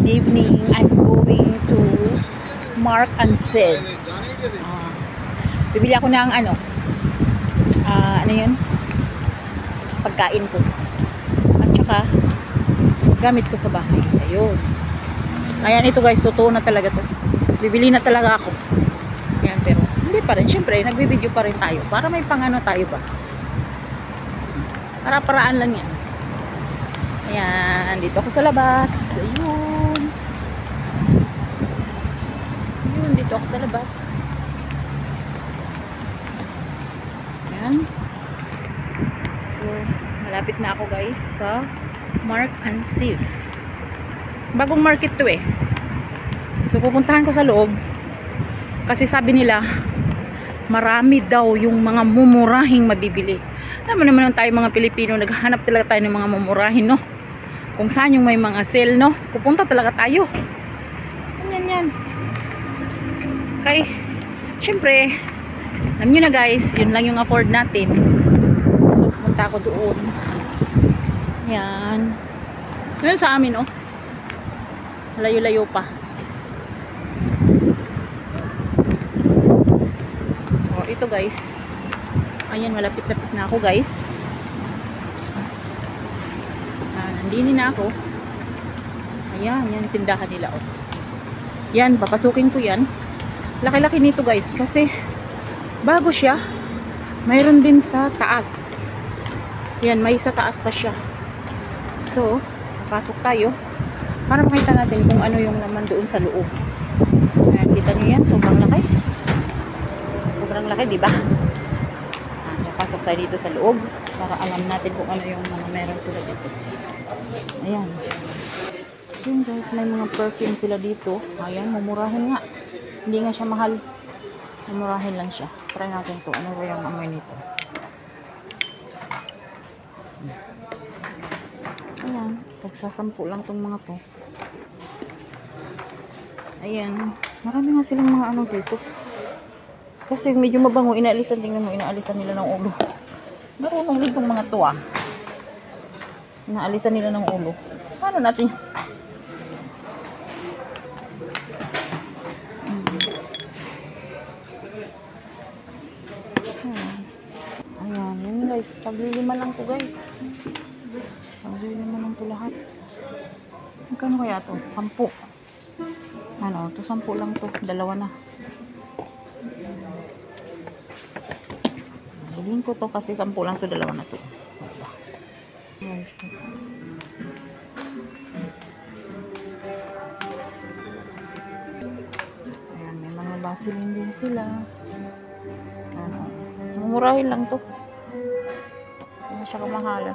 Good evening. I'm going to Mark and Sid. Bibili ako ng ano yun? Pagkain ko. At saka gamit ko sa bahay. Ayun. Ayan, ito guys, totoo na talaga to. Bibili na talaga ako. Ayan, pero hindi pa rin. Siyempre, nagbibideo pa rin tayo. Para may pangano tayo ba? Para-paraan lang yan. Ayan, dito ako sa labas. Ayun. Ayun, dito ako sa labas. Ayan. So, malapit na ako guys sa Mark and Siv. Bagong market to eh. So, pupuntahan ko sa loob. Kasi sabi nila, marami daw yung mga mumurahing mabibili. Alam mo naman tayo mga Pilipino, naghahanap talaga tayo ng mga mumurahin, no? Kung saan yung may mga sale, no? Pupunta talaga tayo. Yan. Okay. Siyempre, alam nyo na guys, yun lang yung afford natin. So, pupunta ako doon. Yan. Yun sa amin, oh. Layo-layo pa. So, ito guys. Ayan, malapit-lapit na ako guys. Nandini na ako. Ayan, yan tindahan nila, oh. Yan, papasukin ko yan. Laki-laki nito guys, kasi bago siya. Mayroon din sa taas. Yan, may sa taas pa siya. So, papasok tayo para makita natin kung ano yung naman doon sa loob. Ayan, kita nyo yan, sobrang laki. Sobrang laki, diba? Papasok tayo dito sa loob para alam natin kung ano yung mga meron sila dito. Ayan. Yun guys, may mga perfume sila dito. Ayan, mumurahin nga. Hindi nga siya mahal. Mumurahin lang siya. Try natin to. Ano ba yung amoy nito? Ayan. Tagsasampu lang tong mga to. Ayan. Marami nga silang mga ano dito. Kasi medyo mabango. Inaalisan, tingnan mo. Inaalisan nila ng ulo. Marunong din tong mga to ah. Inaalisan nila ng ulo. Paano natin? Ayan, yun guys. Paglilima lang ko guys. Paglilima lang ko lahat. Magkano kaya to? 10. Ano, to 10 lang to. Dalawa na. Bilhin ko to kasi 10 lang to. Dalawa na to. Guys. Ayan, may mga basilin din sila. Mumurahin lang to. Hindi siya kamahalan.